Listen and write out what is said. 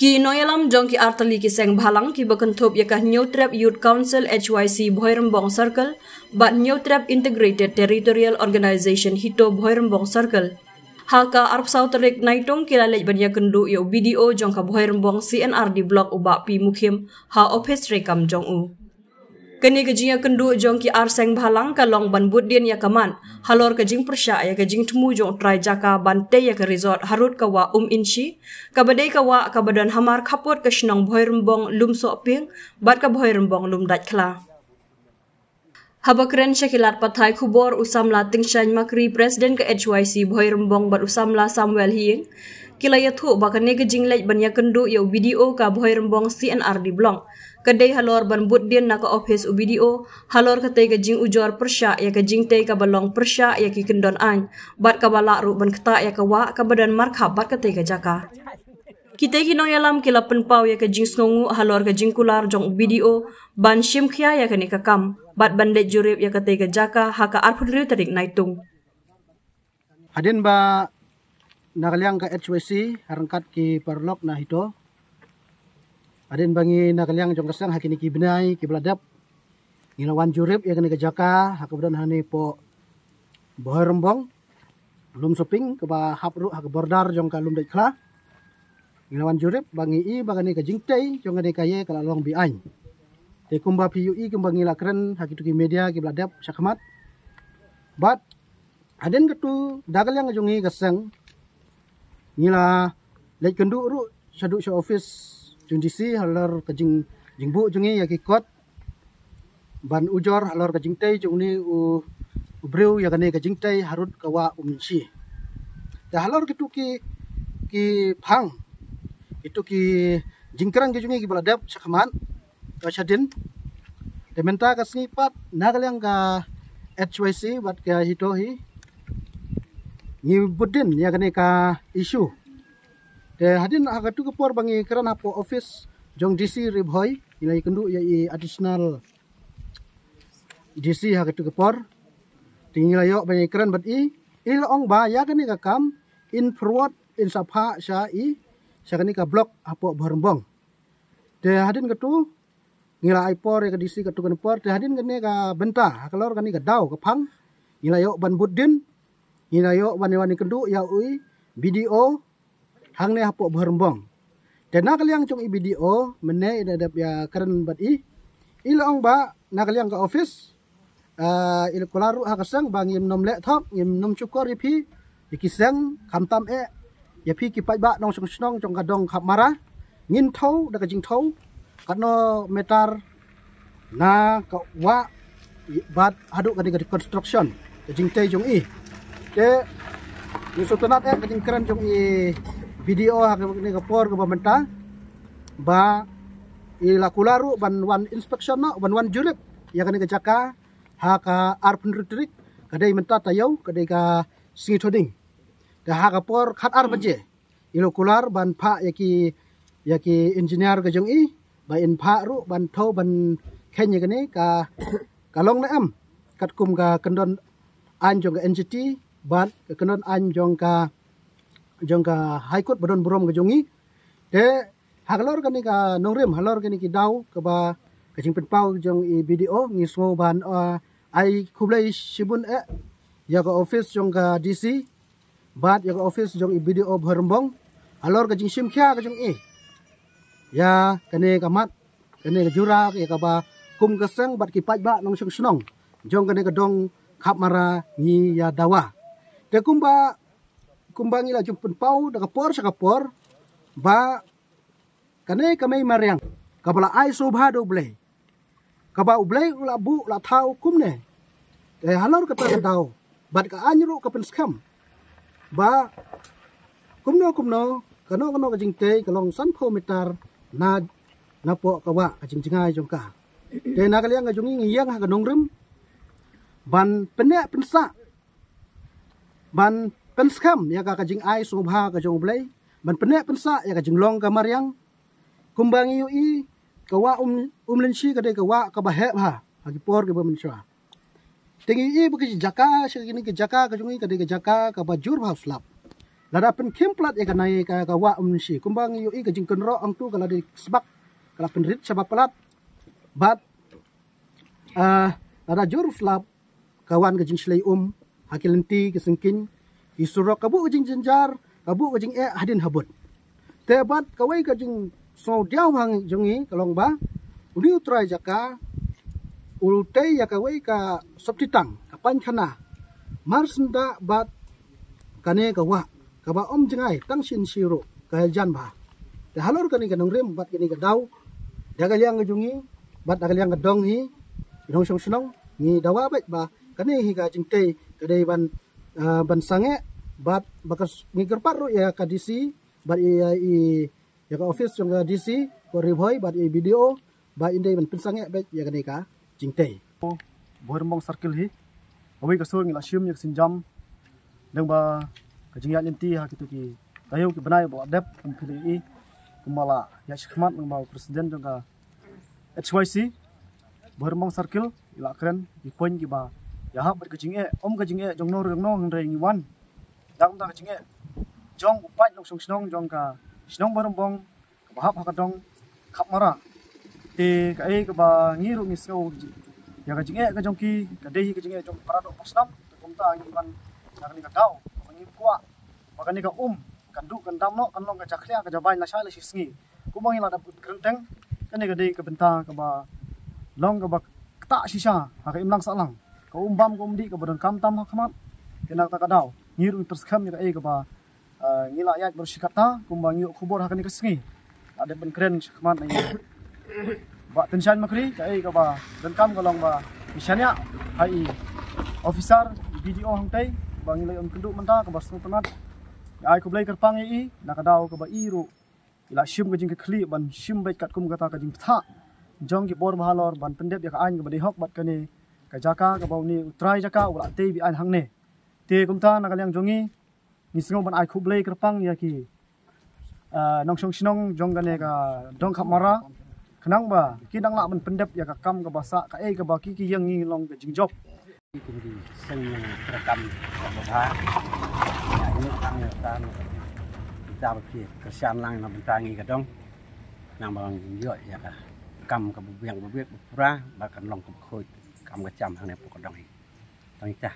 Ki noyalam jong ki artali ki seng bhalang ki bakanthop yakah New Trap Youth Council HYC Bhoirambong Circle but New Trap Integrated Territorial Organization Hito Bhoirambong Circle. Haka arp sauterik naitong kilalej banya kendu yo BDO jong ka Bhoirambong CNRD Block ubak pi mukhim ha office rekam jong u. Kini kejinya kendu jong ki ar seng bhalang ka long ban buddian ya kaman halor kejing persya ya kejing temu jong try jaka bante ya ke resort harut kawa inchi ka badai kawa ka badan hamar khapot ke shnong Bhoirambong lum sok ping bat ka Bhoirambong lum dat khla. Habakren syakilat pathai khubor usamla tingshan makri presiden ke HYC Bhoirambong bat usamla Samuel Hieng kilaya thu bakane kejing lej banya kendu ya BDO ka Bhoirambong CNRD Block. Kadai halor ban buddian na ka office UBDO, halor katay ka jing ujor persya ya ka jing tay ka balong persya ya ki kendon an, bat ka balak ru ban kata ya ka wa ka badan markhab bat katay ka jaka. Kita kinong yalam kila penpau ya ka jing sngongu halor ka jing kular jong UBDO, ban shimkhya ya ka ni kakam, bat bandet jurip ya katay ka jaka haka arpudriu tarik naitung. Hadin ba nakaliang ka HYC harangkat ki perlok na hito. Adin bangi nakaliang jong kasang hakini ki binai ki beladap ngilawan jurip ya kani ka jaka hakabadan hani po Bhoirambong lum soping ke ba hapru hak bordar jong ka lum dai khla ngilawan jurip bangi i bagani ka jingtei jong kani ka ye kala long bi ain te kumba PUI kumba ngila keren hakitu ki media ki beladap sakhamat bat adin ketu dagaliang jongi kasang ngila lek kendu ru syadu sya office DC halor kejing jingbu jungi ya kikot ban ujor halor kejing tei jungni ubreu ya kane kejing tei harut kawa umsi ta halor kitu ki phang itu ki jingkrang jungi ki baladap sakhaman ka syadin dementa ka snipat nagalang ka HYC bat ka hitohi ni budin ya kane ka isu hadin agatu kepor bangi keran apo office jong DC ribhoi nilai kendu ya i additional DC agatu kepor tinggal yo bangi keran bat i ong ba ya kani ka kam in forward in sapha sya i sya kani ka block apo Bhoirambong de hadin ketu ngila ipor ya ka DC ketu kan por de hadin kani ka benta kalor kani ka dau ka phang nilai yo ban budin nilai yo wani kendu ya ui BDO hang ne hapo Bhoirambong dan nakaliang cung IBDO mene idadap ya keren bat ilong ba nakaliang ka office il kolaru hakasang bang yim nom le thok yim nom chukor ipi ikisang kamtam ya pi kipai ba nong snong jong kadong khap mara ngin thau da ka jing thau katno metar na ka wa bat hadu ka di construction jing tei jong ke ni sotanat ka jing keren jong video hak ni kapor ke pemerintah ba ilakularu ban wan inspection no ban wan jurip ya kani ke jaka haka arpun rutrik kadai menta tayau kadai ka singi thoding da haka por khat ar baje ilokular ban pha yaki engineer ke jong ba in pha ru ban tho ban kenya kani ka kalong na am kat kum ka kendon an jong ka NGT ban kendon an jong ka high court badon brom ke jongi de haglor kani ka nongrim halor kani ki dau ke ba kajing penpau jong i BDO ngismo ban ai kublai sibun ya ka office jong ka DC bat ya ka office jong i BDO Bhoirambong halor kajing simkhya ka jong ya kani ka mat kani ka jura ya ka ba kum keseng bat ki paj ba nong snong jong kani ka dong khap mara ni ya dawa de kumbangi la jumpun pau da kapor sa kapor ba kane kamay mariang kabala ai subha do blay kaba ublay ula bu la thau kumne halor ka ta daw bat ka anyru ka penskam ba kumno kano ka jingte kalong sanpho meter na po kawa ka jingjingai jongka de nakaliang ka jungi ngiyang ha kanongrim ban pene pensa ban penskam ya ka kajing ai subha ka jong blay ban pene pensa ya ka jinglong ka mariang kumbangi ui kawa lensi ka de kawa ka bahe ha agi por ke bamenswa tingi i buki jaka shikini ke jaka ka jungi ka de jaka ka bajur ha slap lada pen kemplat ya kanai ka wa si kumbang yu i ka jing kenro ang tu kala di sebab kala penrit sebab pelat bat lada juruf lap kawan ka jing slay hakilenti ke sengkin isurok kabu ka jing jenjar kabu ka jing hadin habut te bat kawai ka jing so diaw hang jongi kalong ba uni utrai jaka ultei ya kawai ka sabtitang kapan kana marsenda bat kane kawa kaba jengai tang sin siro ka jan ba te halor kani ka nongrem bat kani ka daw daga liang jungi bat daga liang dong hi dong song snong ni dawa bet ba kani hi ka jingte kadai ban sange bat bakas ngiger paru ya ka DC bat i ya ka office jong ka DC ko ribhoi bat i video ba inde ban pinsange bet ya kani ka jingte Boirembong circle hi awi ka sur ngila sium yak sinjam dang ba kajingat inti ha kitu ki tayo ki banai ba adep kumpili kumala ya shikmat ng ba presiden jong ka HYC Boirembong circle ila kren di point ki ba ya hak ber kajinge jong no reng no ngre ngiwan dang ta kajinge jong upat jong song jong ka sinong Boirembong ka hak hakadong kapmara te ka ka ba ngiru ngisau ya kajinge ka jong ki kadai kajinge jong parado posnam kumta ngiwan nakani ka daw ngi kwa makani ka kandu kandam no kanlong ka chaklia ka jabay na shala sisngi kumang ila daput krenteng kani ka dei ka benta ka ba long ka ba ta sisa ha ka imlang salang ka bam ka umdi ka bodon kamtam ha khamat kena ta ka daw ngiru terskam ya ka ba ngila yat bersikata kumbang yu khubor ha kani ka sngi ada ben keren khamat na ba tension makri ka ba dan kam kalong ba misalnya hai officer video hangtai bang ilai kendu menta ka basno penat ai ko blai kerpang nakadaw ka ba iru ila shim ka jing ka khli ban shim bai kat kum kata ka jing tha jong ki bor mahalor ban pendep ya ka an ka ba hok bat kani ka jaka ka ba ni utrai jaka ula te bi an hangne te kumta nakalyang jongi nisngo ban ai ko blai kerpang ya ki nong song sinong jong kane ka dong khap mara kenang ba kidang la ban pendep ya ka kam ka basa ka ka ba ki yang ngi long ka jing job kundi seng terekam bah ya ini tang tan kita berpikir kersian lang na bentangi kadong nang bang yo ya ka kam ka bubiang bubiak pura bahkan long ka khoi kam ka cham hang ne pokodong hi tang ta